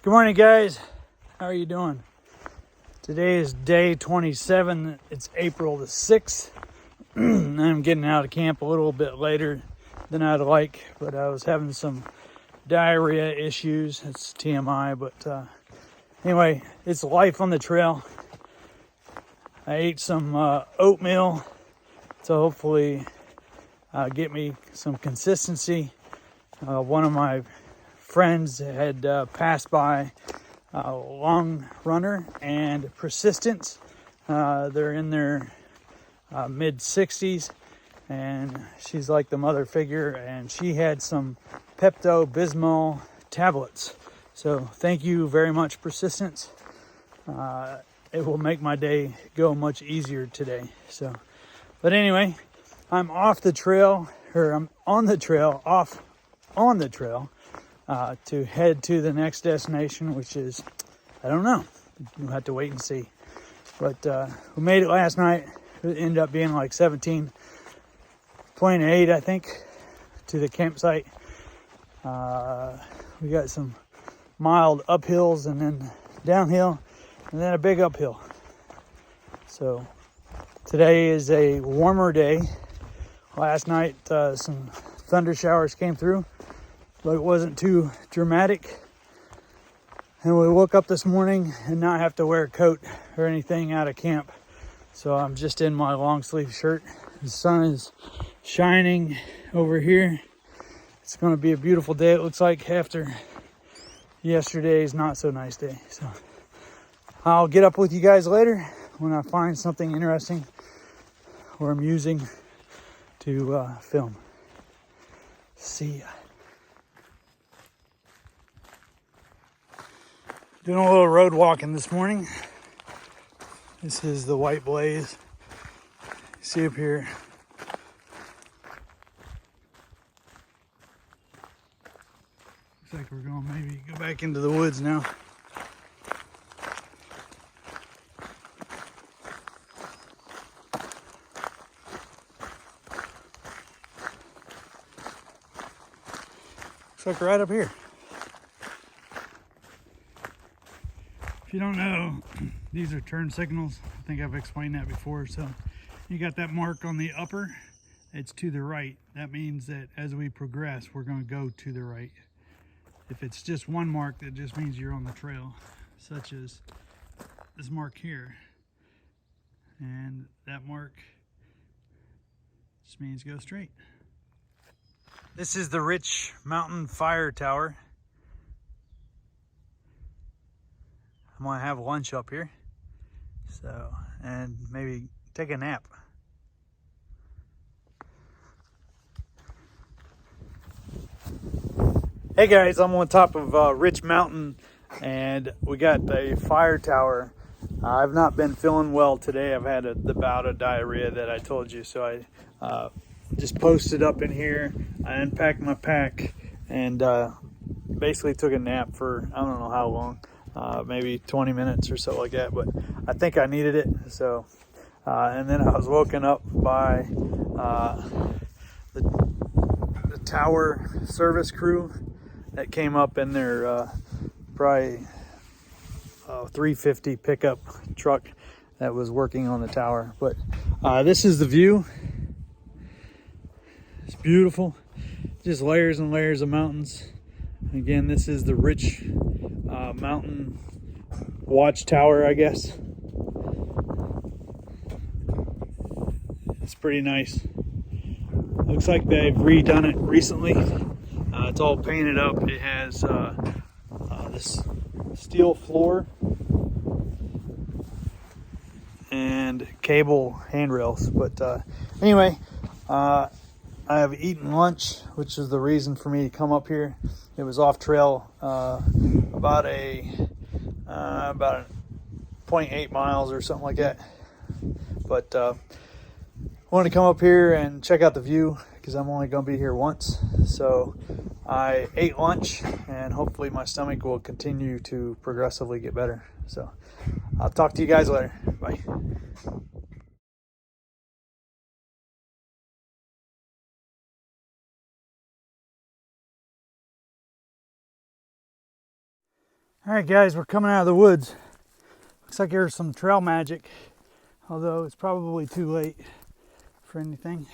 Good morning, guys. How are you doing? Today is day 27. It's April the 6th. I'm getting out of camp a little bit later than I'd like, but I was having some diarrhea issues. It's TMI, but anyway, it's life on the trail. I ate some oatmeal to hopefully get me some consistency. One of my friends had passed by long runner and persistence. They're in their mid 60s, and she's like the mother figure, and she had some Pepto-Bismol tablets. So thank you very much, persistence. It will make my day go much easier today. So, but anyway, I'm off the trail, or I'm on the trail, off on the trail, to head to the next destination, which is, I don't know. We'll have to wait and see. But we made it last night. It ended up being like 17.8, I think, to the campsite. We got some mild uphills and then downhill and then a big uphill. So today is a warmer day. Last night some thunder showers came through, but it wasn't too dramatic. And we woke up this morning and not have to wear a coat or anything out of camp. So I'm just in my long sleeve shirt. The sun is shining over here. It's going to be a beautiful day, it looks like, after yesterday's not so nice day. So I'll get up with you guys later when I find something interesting or amusing to film. See ya. Doing a little road walking this morning. This is the White Blaze. See up here. Looks like we're going to maybe go back into the woods now. Looks like right up here. If you don't know, these are turn signals. I think I've explained that before. So you got that mark on the upper, it's to the right. That means that as we progress, we're going to go to the right. If it's just one mark, that just means you're on the trail, such as this mark here. And that mark just means go straight. This is the Rich Mountain Fire Tower. I'm gonna have lunch up here, so, and maybe take a nap. Hey guys, I'm on top of Rich Mountain, and we got a fire tower. I've not been feeling well today. I've had the bout of diarrhea that I told you, so I just posted up in here. I unpacked my pack and basically took a nap for I don't know how long. Maybe 20 minutes or so like that, but I think I needed it. So, and then I was woken up by the tower service crew that came up in their probably 350 pickup truck that was working on the tower. But this is the view. It's beautiful, just layers and layers of mountains. Again, this is the Rich Mountain Watchtower, I guess. It's pretty nice. Looks like they've redone it recently. It's all painted up. It has this steel floor and cable handrails. But anyway, I have eaten lunch, which is the reason for me to come up here. It was off trail about 0.8 miles or something like that. But I wanted to come up here and check out the view because I'm only going to be here once. So I ate lunch, and hopefully my stomach will continue to progressively get better. So I'll talk to you guys later. Bye. All right, guys, we're coming out of the woods. Looks like there's some trail magic, although it's probably too late for anything.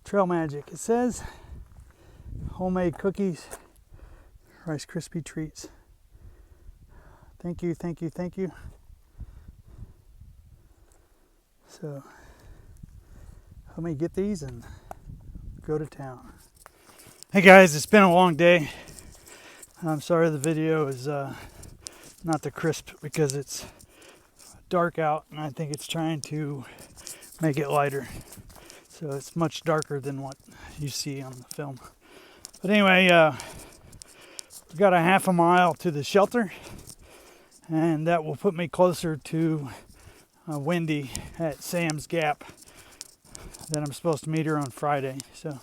Trail magic. It says homemade cookies, Rice Krispie treats. Thank you, thank you, thank you. So let me get these and go to town. Hey guys, it's been a long day. I'm sorry the video is not the crisp because it's dark out and I think it's trying to make it lighter. So it's much darker than what you see on the film. But anyway, we've got a half a mile to the shelter and that will put me closer to Wendy at Sam's Gap that I'm supposed to meet her on Friday. So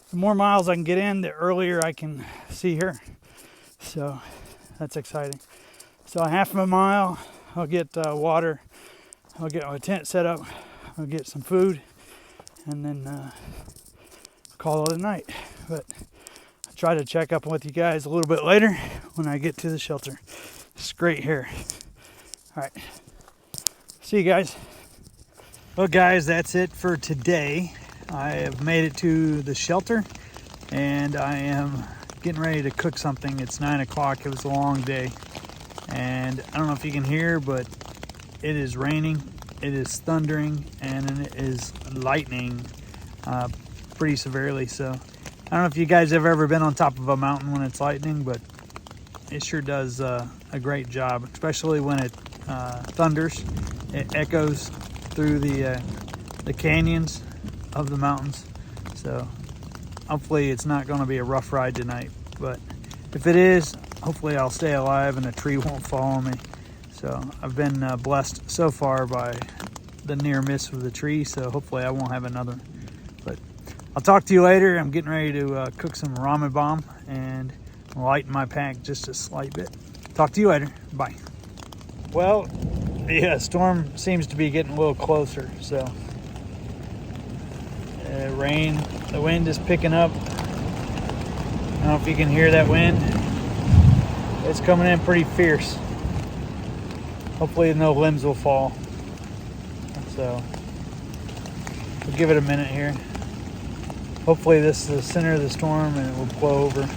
the more miles I can get in, the earlier I can see her. So that's exciting. So a half of a mile, I'll get water, I'll get my tent set up, I'll get some food, and then call it a night. But I'll try to check up with you guys a little bit later when I get to the shelter. It's great here. All right, see you guys. Well guys, that's it for today. I have made it to the shelter and I am getting ready to cook something. It's 9 o'clock. It was a long day. And I don't know if you can hear, but it is raining, it is thundering, and it is lightning pretty severely. So I don't know if you guys have ever been on top of a mountain when it's lightning, but it sure does a great job, especially when it thunders. It echoes through the canyons of the mountains. So hopefully it's not going to be a rough ride tonight, but if it is, hopefully I'll stay alive and a tree won't fall on me. So I've been blessed so far by the near miss of the tree, so hopefully I won't have another. But I'll talk to you later. I'm getting ready to cook some ramen bomb and lighten my pack just a slight bit. Talk to you later. Bye. Well, the storm seems to be getting a little closer, so the wind is picking up. I don't know if you can hear that wind. It's coming in pretty fierce. Hopefully no limbs will fall. So we'll give it a minute here. Hopefully this is the center of the storm and it will blow over.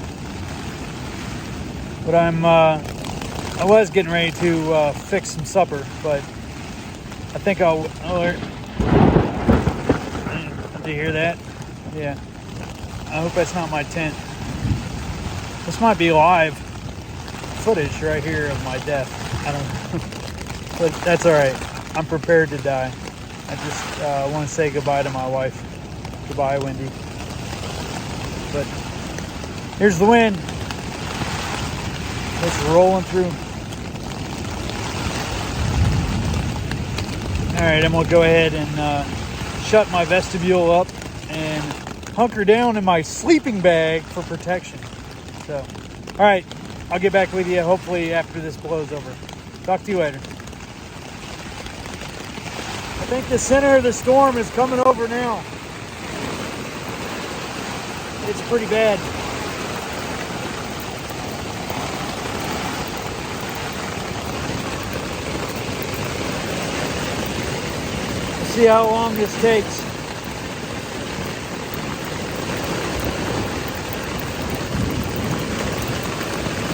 But I was getting ready to fix some supper, but I think I'll alert. Did you hear that? Yeah. I hope that's not my tent. This might be live footage right here of my death. I don't know. But that's all right. I'm prepared to die. I just want to say goodbye to my wife. Goodbye, Wendy. But here's the wind. It's rolling through. All right, I'm gonna go ahead and shut my vestibule up and hunker down in my sleeping bag for protection. So, all right, I'll get back with you hopefully after this blows over. Talk to you later. I think the center of the storm is coming over now. It's pretty bad. Let's see how long this takes.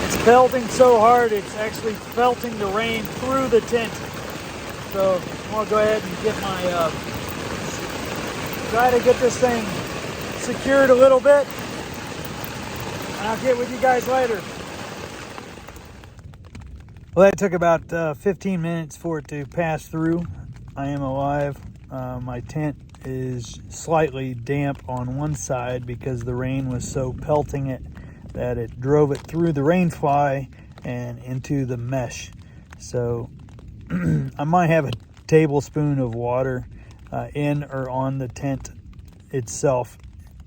It's pelting so hard, it's actually pelting the rain through the tent. So I'm gonna go ahead and get my, try to get this thing secured a little bit, and I'll get with you guys later. Well, that took about 15 minutes for it to pass through. I am alive. My tent is slightly damp on one side because the rain was so pelting it that it drove it through the rain fly and into the mesh. So I might have a tablespoon of water in or on the tent itself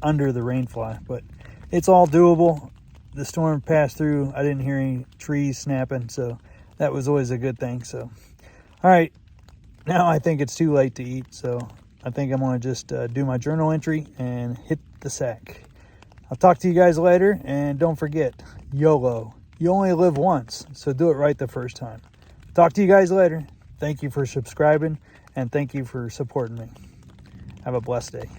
under the rain fly, but it's all doable. The storm passed through. I didn't hear any trees snapping, so that was always a good thing. So, all right, now I think it's too late to eat, so I think I'm going to just do my journal entry and hit the sack. I'll talk to you guys later, and don't forget, YOLO, You only live once, so do it right the first time. Talk to you guys later. Thank you for subscribing, and thank you for supporting me. Have a blessed day.